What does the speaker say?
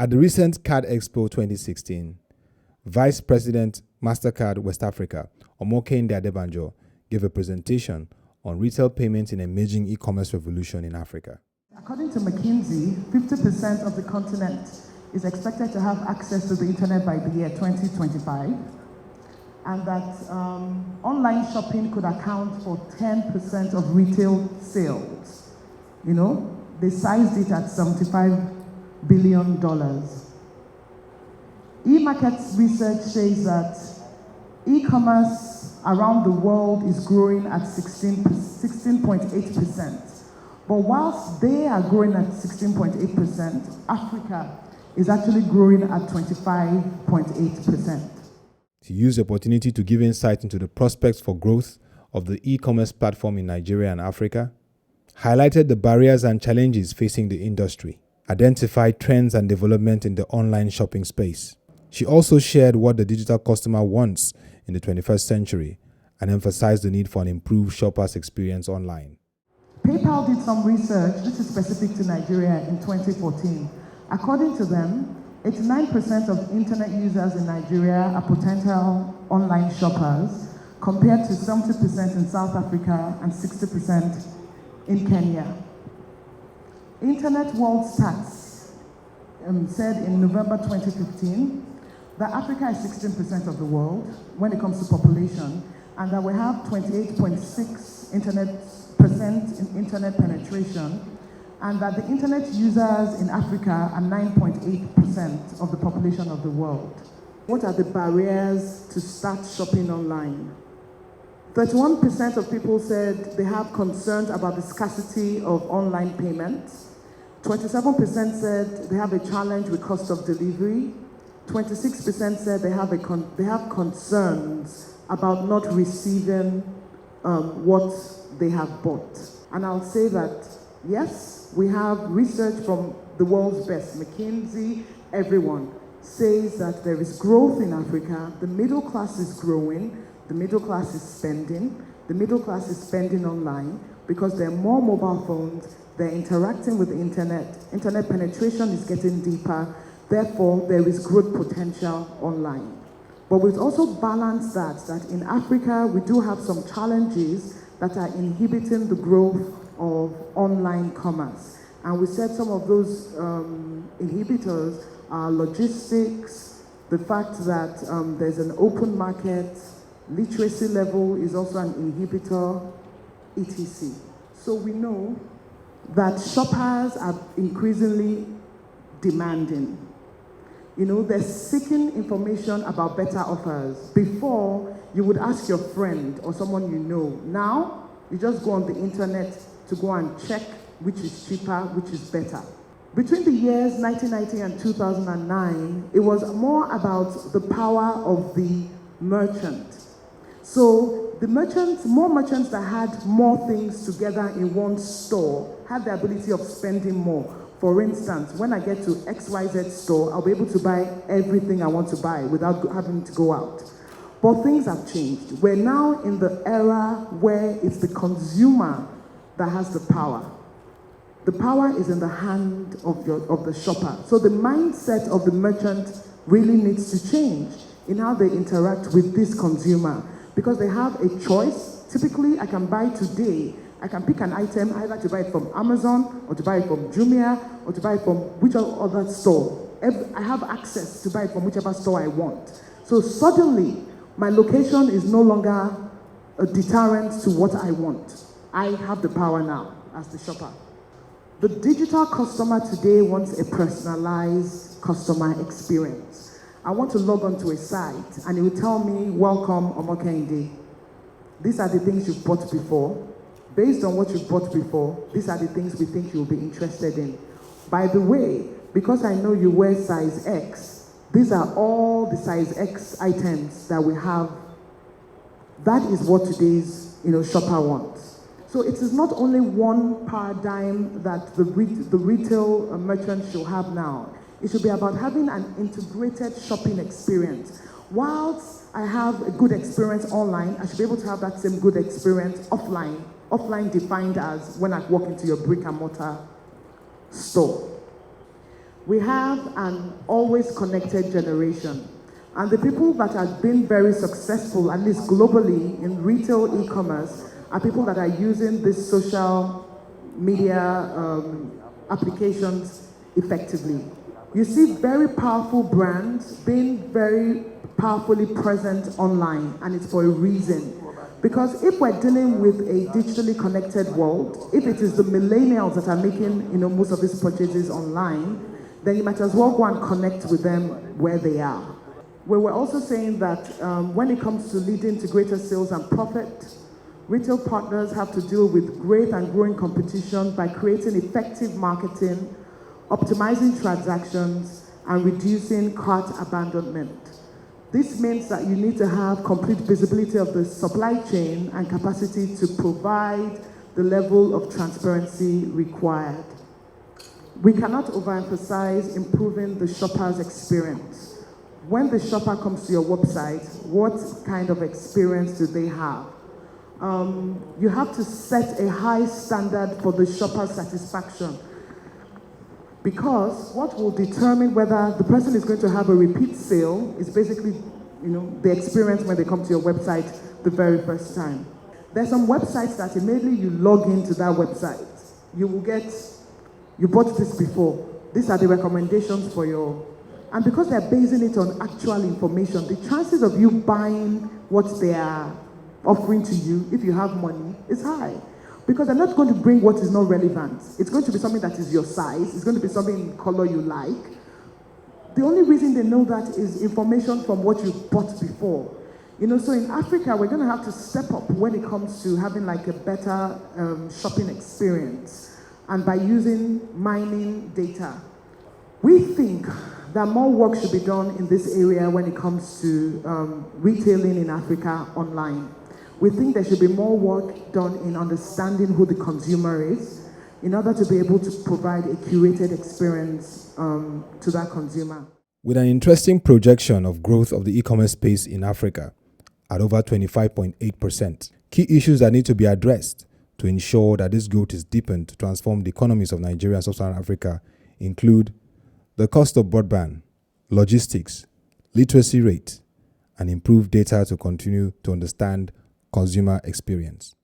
At the recent Card Expo 2016, Vice President MasterCard West Africa, Omokehinde Adebanjo, gave a presentation on retail payments in emerging e-commerce revolution in Africa. According to McKinsey, 50% of the continent is expected to have access to the internet by the year 2025, and that online shopping could account for 10% of retail sales. You know, they sized it at $75 billion. E-markets research says that e-commerce around the world is growing at 16.8%. But whilst they are growing at 16.8%, Africa is actually growing at 25.8%. To use the opportunity to give insight into the prospects for growth of the e-commerce platform in Nigeria and Africa, highlighted the barriers and challenges facing the industry, identified trends and development in the online shopping space. She also shared what the digital customer wants in the 21st century and emphasized the need for an improved shopper's experience online. PayPal did some research, this is specific to Nigeria, in 2014. According to them, 89% of internet users in Nigeria are potential online shoppers, compared to 70% in South Africa and 60% in Kenya. Internet World Stats said in November 2015 that Africa is 16% of the world when it comes to population, and that we have 28.6% in internet penetration, and that the internet users in Africa are 9.8% of the population of the world. What are the barriers to start shopping online? 31% of people said they have concerns about the scarcity of online payments. 27% said they have a challenge with cost of delivery. 26% said they have concerns about not receiving what they have bought. And I'll say that, yes, we have research from the world's best. McKinsey, everyone, says that there is growth in Africa. The middle class is growing. The middle class is spending. The middle class is spending online because there are more mobile phones. They're interacting with the internet. Internet penetration is getting deeper. Therefore, there is growth potential online. But we've also balanced that in Africa, we do have some challenges that are inhibiting the growth of online commerce. And we said some of those inhibitors are logistics, the fact that there's an open market, literacy level is also an inhibitor, etc. So we know that shoppers are increasingly demanding. You know, they're seeking information about better offers. Before, you would ask your friend or someone you know. Now, you just go on the internet to go and check which is cheaper, which is better. Between the years 1990 and 2009, it was more about the power of the merchant. So the merchants, more merchants that had more things together in one store had the ability of spending more. For instance, when I get to XYZ store, I'll be able to buy everything I want to buy without having to go out. But things have changed. We're now in the era where it's the consumer that has the power. The power is in the hand of the shopper. So the mindset of the merchant really needs to change in how they interact with this consumer, because they have a choice. Typically, I can buy today. I can pick an item, either to buy it from Amazon, or to buy it from Jumia, or to buy it from whichever other store. I have access to buy it from whichever store I want. So suddenly, my location is no longer a deterrent to what I want. I have the power now as the shopper. The digital customer today wants a personalized customer experience. I want to log on to a site, and it will tell me, welcome, Omokehinde. These are the things you've bought before. Based on what you've bought before, these are the things we think you'll be interested in. By the way, because I know you wear size X, these are all the size X items that we have. That is what today's shopper wants. So it is not only one paradigm that the retail merchant should have now. It should be about having an integrated shopping experience. Whilst I have a good experience online, I should be able to have that same good experience offline. Offline defined as when I walk into your brick and mortar store. We have an always connected generation. And the people that have been very successful, at least globally, in retail e-commerce are people that are using these social media applications effectively. You see very powerful brands being very powerfully present online, and it's for a reason. Because if we're dealing with a digitally connected world, if it is the millennials that are making most of these purchases online, then you might as well go and connect with them where they are. We were also saying that when it comes to leading to greater sales and profit, retail partners have to deal with great and growing competition by creating effective marketing, optimizing transactions, and reducing cart abandonment. This means that you need to have complete visibility of the supply chain and capacity to provide the level of transparency required. We cannot overemphasize improving the shopper's experience. When the shopper comes to your website, what kind of experience do they have? You have to set a high standard for the shopper's satisfaction, because what will determine whether the person is going to have a repeat sale is basically, the experience when they come to your website the very first time. There's some websites that immediately you log into that website, you will get, you bought this before. These are the recommendations for your, and because they're basing it on actual information, the chances of you buying what they are offering to you, if you have money, is high. Because they're not going to bring what is not relevant. It's going to be something that is your size. It's going to be something in color you like. The only reason they know that is information from what you bought before. So in Africa, we're going to have to step up when it comes to having like a better shopping experience, and by using mining data. We think that more work should be done in this area when it comes to retailing in Africa online. We think there should be more work done in understanding who the consumer is in order to be able to provide a curated experience to that consumer. With an interesting projection of growth of the e-commerce space in Africa at over 25.8%, key issues that need to be addressed to ensure that this growth is deepened to transform the economies of Nigeria and Sub-Saharan Africa include the cost of broadband, logistics, literacy rate, and improved data to continue to understand consumer experience.